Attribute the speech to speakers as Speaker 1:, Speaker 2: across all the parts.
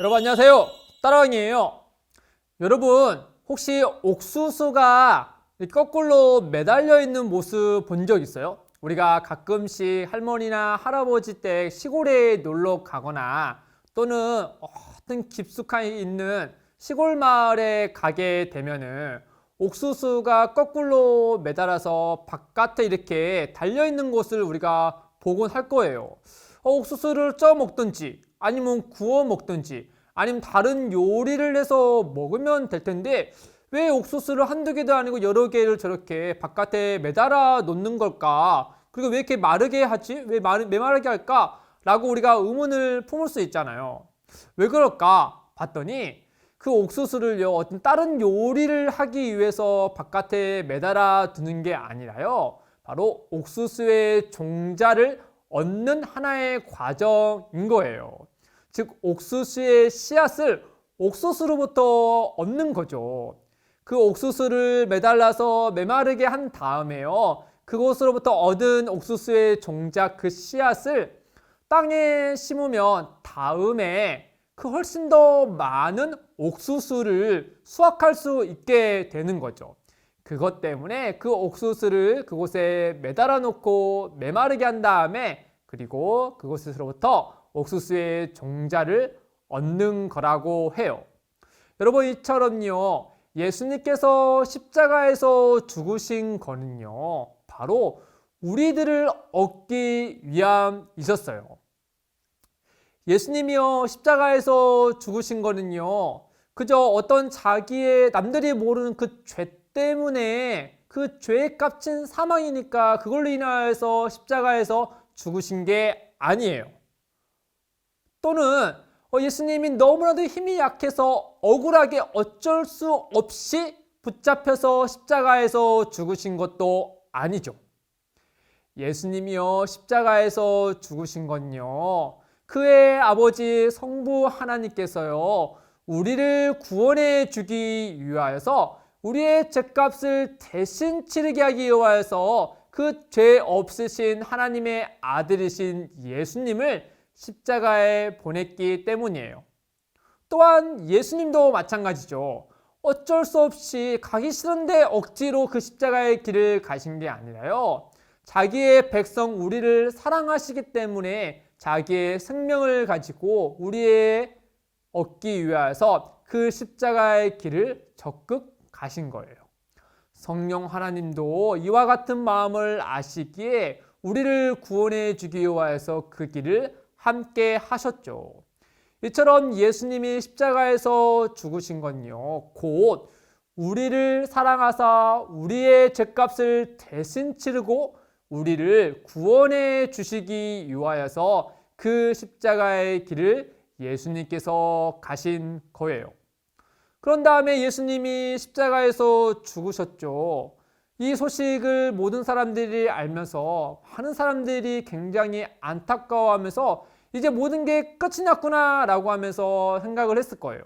Speaker 1: 여러분 안녕하세요. 따라왕이에요. 여러분 혹시 옥수수가 거꾸로 매달려 있는 모습 본 적 있어요? 우리가 가끔씩 할머니나 할아버지 댁 시골에 놀러 가거나 또는 어떤 깊숙이 있는 시골 마을에 가게 되면은 옥수수가 거꾸로 매달아서 바깥에 이렇게 달려 있는 것을 우리가 보곤 할 거예요. 옥수수를 쪄 먹든지 아니면 구워 먹든지 아니면 다른 요리를 해서 먹으면 될 텐데 왜 옥수수를 한두 개도 아니고 여러 개를 저렇게 바깥에 매달아 놓는 걸까? 그리고 왜 이렇게 마르게 하지? 왜 메마르게 할까? 라고 우리가 의문을 품을 수 있잖아요. 왜 그럴까? 봤더니 그 옥수수를요, 어떤 다른 요리를 하기 위해서 바깥에 매달아 두는 게 아니라요, 바로 옥수수의 종자를 얻는 하나의 과정인 거예요. 즉 옥수수의 씨앗을 옥수수로부터 얻는 거죠. 그 옥수수를 매달라서 메마르게 한 다음에요, 그곳으로부터 얻은 옥수수의 종자 그 씨앗을 땅에 심으면 다음에 그 훨씬 더 많은 옥수수를 수확할 수 있게 되는 거죠. 그것 때문에 그 옥수수를 그곳에 매달아 놓고 메마르게 한 다음에 그리고 그곳에서부터 옥수수의 종자를 얻는 거라고 해요. 여러분 이처럼요, 예수님께서 십자가에서 죽으신 거는요, 바로 우리들을 얻기 위함이셨어요. 예수님이요, 십자가에서 죽으신 거는요, 그저 어떤 자기의 남들이 모르는 그 죄 때문에 그 죄의 값인 사망이니까 그걸로 인하여서 십자가에서 죽으신 게 아니에요. 또는 예수님이 너무나도 힘이 약해서 억울하게 어쩔 수 없이 붙잡혀서 십자가에서 죽으신 것도 아니죠. 예수님이요, 십자가에서 죽으신 건요, 그의 아버지 성부 하나님께서요, 우리를 구원해 주기 위하여서 우리의 죄값을 대신 치르게 하기 위하여서 그 죄 없으신 하나님의 아들이신 예수님을 십자가에 보냈기 때문이에요. 또한 예수님도 마찬가지죠. 어쩔 수 없이 가기 싫은데 억지로 그 십자가의 길을 가신 게 아니라요, 자기의 백성 우리를 사랑하시기 때문에 자기의 생명을 가지고 우리의 얻기 위하여서 그 십자가의 길을 적극 가신 거예요. 성령 하나님도 이와 같은 마음을 아시기에 우리를 구원해 주기 위하여서 그 길을 함께 하셨죠. 이처럼 예수님이 십자가에서 죽으신 건요, 곧 우리를 사랑하사 우리의 죄값을 대신 치르고 우리를 구원해 주시기 위하여서 그 십자가의 길을 예수님께서 가신 거예요. 그런 다음에 예수님이 십자가에서 죽으셨죠. 이 소식을 모든 사람들이 알면서 많은 사람들이 굉장히 안타까워하면서 이제 모든 게 끝이 났구나 라고 하면서 생각을 했을 거예요.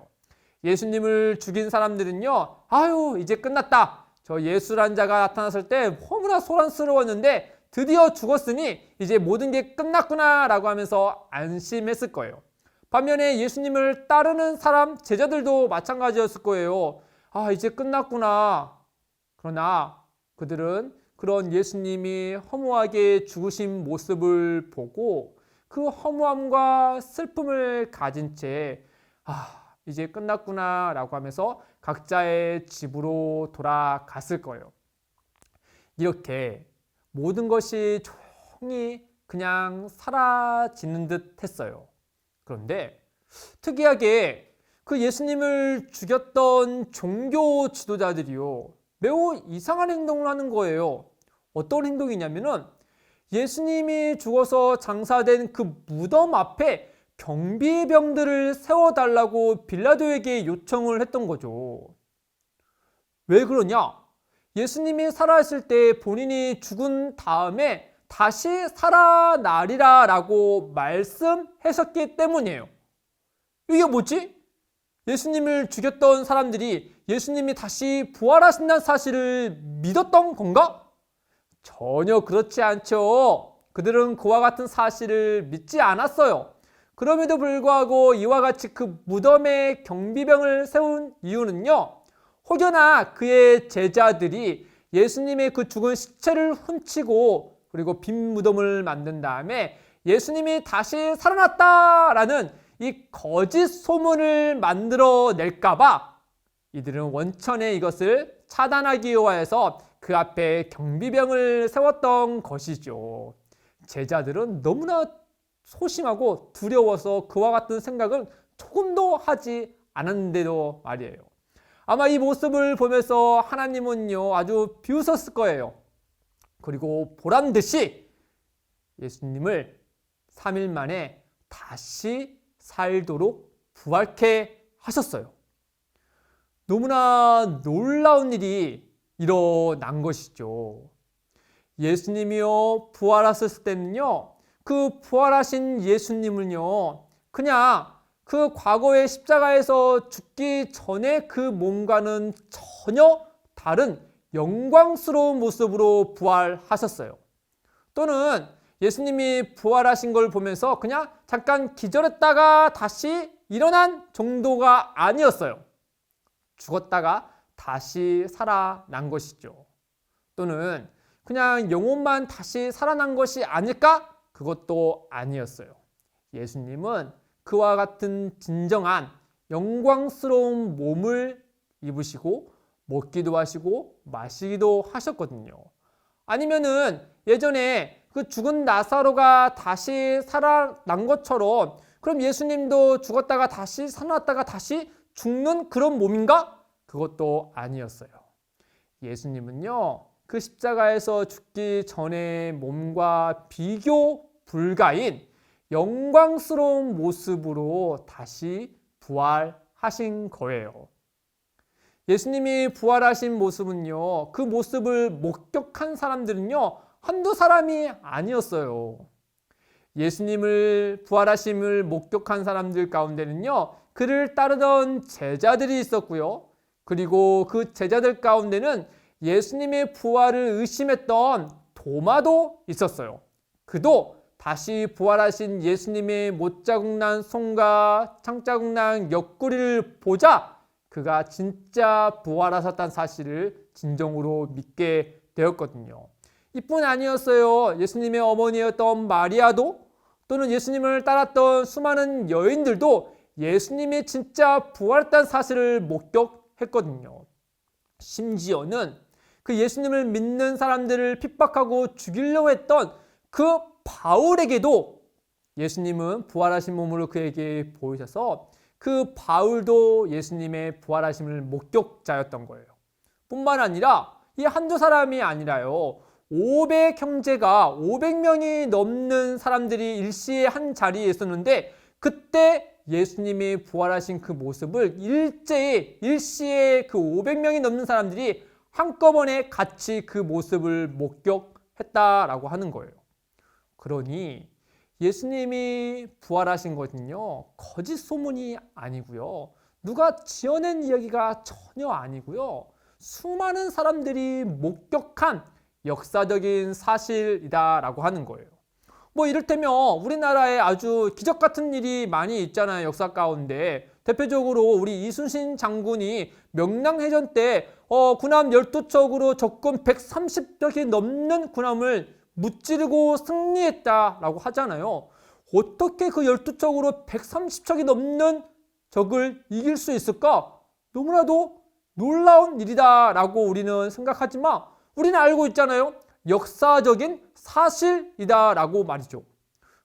Speaker 1: 예수님을 죽인 사람들은요, 아유 이제 끝났다, 저 예수란 자가 나타났을 때 너무나 소란스러웠는데 드디어 죽었으니 이제 모든 게 끝났구나 라고 하면서 안심했을 거예요. 반면에 예수님을 따르는 사람, 제자들도 마찬가지였을 거예요. 아 이제 끝났구나. 그러나 그들은 그런 예수님이 허무하게 죽으신 모습을 보고 그 허무함과 슬픔을 가진 채 이제 끝났구나 라고 하면서 각자의 집으로 돌아갔을 거예요. 이렇게 모든 것이 조용히 그냥 사라지는 듯 했어요. 그런데 특이하게 그 예수님을 죽였던 종교 지도자들이요, 매우 이상한 행동을 하는 거예요. 어떤 행동이냐면은 예수님이 죽어서 장사된 그 무덤 앞에 경비병들을 세워달라고 빌라도에게 요청을 했던 거죠. 왜 그러냐? 예수님이 살아있을 때 본인이 죽은 다음에 다시 살아나리라 라고 말씀하셨기 때문이에요. 이게 뭐지? 예수님을 죽였던 사람들이 예수님이 다시 부활하신다는 사실을 믿었던 건가? 전혀 그렇지 않죠. 그들은 그와 같은 사실을 믿지 않았어요. 그럼에도 불구하고 이와 같이 그 무덤에 경비병을 세운 이유는요, 혹여나 그의 제자들이 예수님의 그 죽은 시체를 훔치고 그리고 빈 무덤을 만든 다음에 예수님이 다시 살아났다라는 이 거짓 소문을 만들어낼까봐 이들은 원천에 이것을 차단하기 위하여서 그 앞에 경비병을 세웠던 것이죠. 제자들은 너무나 소심하고 두려워서 그와 같은 생각을 조금도 하지 않았는데도 말이에요. 아마 이 모습을 보면서 하나님은요, 아주 비웃었을 거예요. 그리고 보란 듯이 예수님을 3일 만에 다시 살도록 부활케 하셨어요. 너무나 놀라운 일이 일어난 것이죠. 예수님이요, 부활하셨을 때는요, 그 부활하신 예수님을요, 그냥 그 과거의 십자가에서 죽기 전에 그 몸과는 전혀 다른 영광스러운 모습으로 부활하셨어요. 또는 예수님이 부활하신 걸 보면서 그냥 잠깐 기절했다가 다시 일어난 정도가 아니었어요. 죽었다가 다시 살아난 것이죠. 또는 그냥 영혼만 다시 살아난 것이 아닐까? 그것도 아니었어요. 예수님은 그와 같은 진정한 영광스러운 몸을 입으시고 먹기도 하시고 마시기도 하셨거든요. 아니면은 예전에 그 죽은 나사로가 다시 살아난 것처럼 그럼 예수님도 죽었다가 다시 살아났다가 다시 죽는 그런 몸인가? 그것도 아니었어요. 예수님은요, 그 십자가에서 죽기 전의 몸과 비교 불가인 영광스러운 모습으로 다시 부활하신 거예요. 예수님이 부활하신 모습은요, 그 모습을 목격한 사람들은요, 한두 사람이 아니었어요. 예수님을 부활하심을 목격한 사람들 가운데는요, 그를 따르던 제자들이 있었고요. 그리고 그 제자들 가운데는 예수님의 부활을 의심했던 도마도 있었어요. 그도 다시 부활하신 예수님의 못자국난 손과 창자국난 옆구리를 보자 그가 진짜 부활하셨다는 사실을 진정으로 믿게 되었거든요. 이뿐 아니었어요. 예수님의 어머니였던 마리아도 또는 예수님을 따랐던 수많은 여인들도 예수님이 진짜 부활했다는 사실을 목격했거든요. 심지어는 그 예수님을 믿는 사람들을 핍박하고 죽이려고 했던 그 바울에게도 예수님은 부활하신 몸으로 그에게 보이셔서 그 바울도 예수님의 부활하심을 목격자였던 거예요. 뿐만 아니라 이 한두 사람이 아니라요. 500 형제가 500명이 넘는 사람들이 일시에 한 자리에 있었는데 그때 예수님이 부활하신 그 모습을 일시에 그 500명이 넘는 사람들이 한꺼번에 같이 그 모습을 목격했다라고 하는 거예요. 그러니 예수님이 부활하신 것은요, 거짓 소문이 아니고요. 누가 지어낸 이야기가 전혀 아니고요. 수많은 사람들이 목격한 역사적인 사실이다라고 하는 거예요. 뭐 이를테면 우리나라에 아주 기적 같은 일이 많이 있잖아요. 역사 가운데. 대표적으로 우리 이순신 장군이 명랑해전 때 군함 12척으로 적군 130척이 넘는 군함을 무찌르고 승리했다라고 하잖아요. 어떻게 그 12척으로 130척이 넘는 적을 이길 수 있을까? 너무나도 놀라운 일이다라고 우리는 생각하지만 우리는 알고 있잖아요. 역사적인 사실이다라고 말이죠.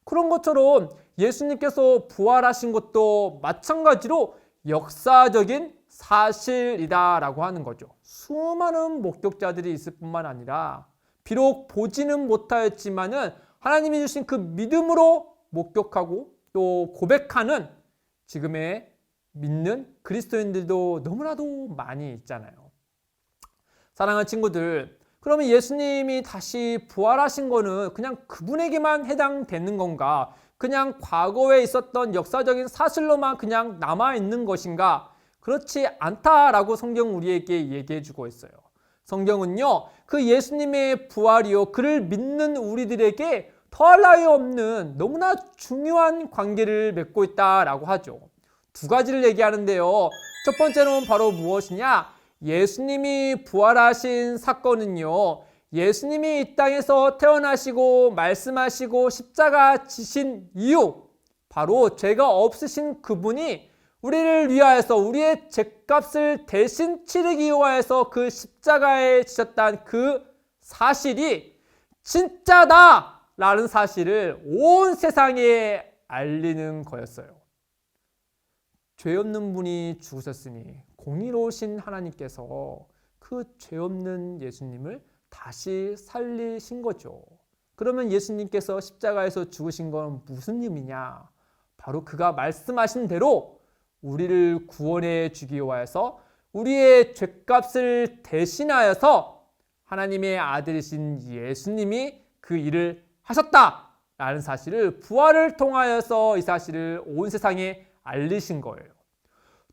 Speaker 1: 그런 것처럼 예수님께서 부활하신 것도 마찬가지로 역사적인 사실이다라고 하는 거죠. 수많은 목격자들이 있을 뿐만 아니라 비록 보지는 못하였지만은 하나님이 주신 그 믿음으로 목격하고 또 고백하는 지금의 믿는 그리스도인들도 너무나도 많이 있잖아요. 사랑하는 친구들, 그러면 예수님이 다시 부활하신 거는 그냥 그분에게만 해당되는 건가? 그냥 과거에 있었던 역사적인 사실로만 그냥 남아있는 것인가? 그렇지 않다라고 성경 우리에게 얘기해 주고 있어요. 성경은요, 그 예수님의 부활이요, 그를 믿는 우리들에게 더할 나위 없는 너무나 중요한 관계를 맺고 있다라고 하죠. 두 가지를 얘기하는데요. 첫 번째는 바로 무엇이냐? 예수님이 부활하신 사건은요. 예수님이 이 땅에서 태어나시고 말씀하시고 십자가 지신 이유, 바로 죄가 없으신 그분이 우리를 위하여서 우리의 죄값을 대신 치르기 위하여서 그 십자가에 지셨다는 그 사실이 진짜다! 라는 사실을 온 세상에 알리는 거였어요. 죄 없는 분이 죽으셨으니 공의로우신 하나님께서 그 죄 없는 예수님을 다시 살리신 거죠. 그러면 예수님께서 십자가에서 죽으신 건 무슨 의미냐? 바로 그가 말씀하신 대로 우리를 구원해 주기 위하여서 우리의 죄값을 대신하여서 하나님의 아들이신 예수님이 그 일을 하셨다라는 사실을 부활을 통하여서 이 사실을 온 세상에 알리신 거예요.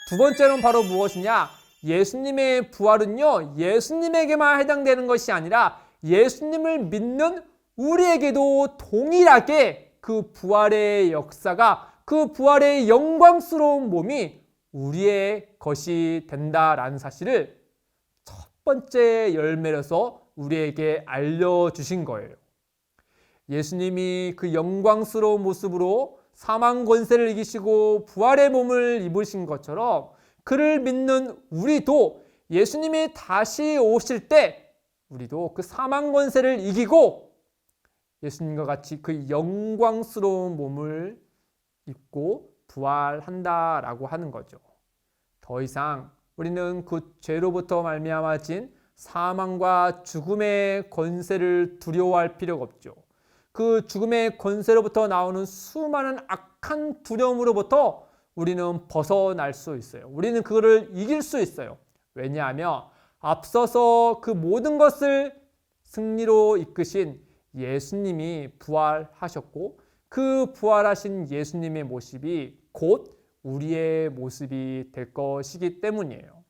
Speaker 1: 두 번째는 바로 무엇이냐? 예수님의 부활은요, 예수님에게만 해당되는 것이 아니라 예수님을 믿는 우리에게도 동일하게 그 부활의 역사가, 그 부활의 영광스러운 몸이 우리의 것이 된다라는 사실을 첫 번째 열매로서 우리에게 알려주신 거예요. 예수님이 그 영광스러운 모습으로 사망 권세를 이기시고 부활의 몸을 입으신 것처럼 그를 믿는 우리도 예수님이 다시 오실 때 우리도 그 사망 권세를 이기고 예수님과 같이 그 영광스러운 몸을 입고 부활한다라고 하는 거죠. 더 이상 우리는 그 죄로부터 말미암아진 사망과 죽음의 권세를 두려워할 필요가 없죠. 그 죽음의 권세로부터 나오는 수많은 악한 두려움으로부터 우리는 벗어날 수 있어요. 우리는 그거를 이길 수 있어요. 왜냐하면 앞서서 그 모든 것을 승리로 이끄신 예수님이 부활하셨고 그 부활하신 예수님의 모습이 곧 우리의 모습이 될 것이기 때문이에요.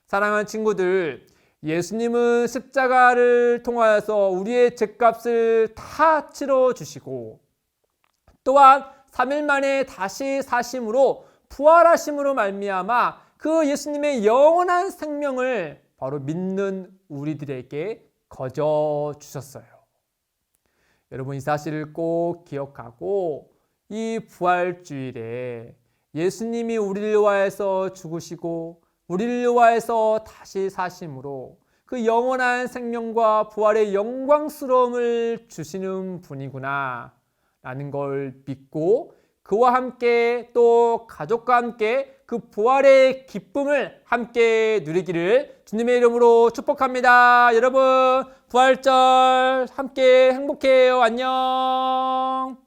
Speaker 1: 사랑하는 친구들, 예수님은 십자가를 통하여서 우리의 죄값을 다 치러주시고 또한 3일 만에 다시 사심으로 부활하심으로 말미암아 그 예수님의 영원한 생명을 바로 믿는 우리들에게 거저 주셨어요. 여러분, 이 사실을 꼭 기억하고 이 부활주일에 예수님이 우리를 위하여서 죽으시고 우리를 위하여서 다시 사심으로 그 영원한 생명과 부활의 영광스러움을 주시는 분이구나 라는 걸 믿고 그와 함께 또 가족과 함께 그 부활의 기쁨을 함께 누리기를 주님의 이름으로 축복합니다. 여러분, 부활절 함께 행복해요. 안녕.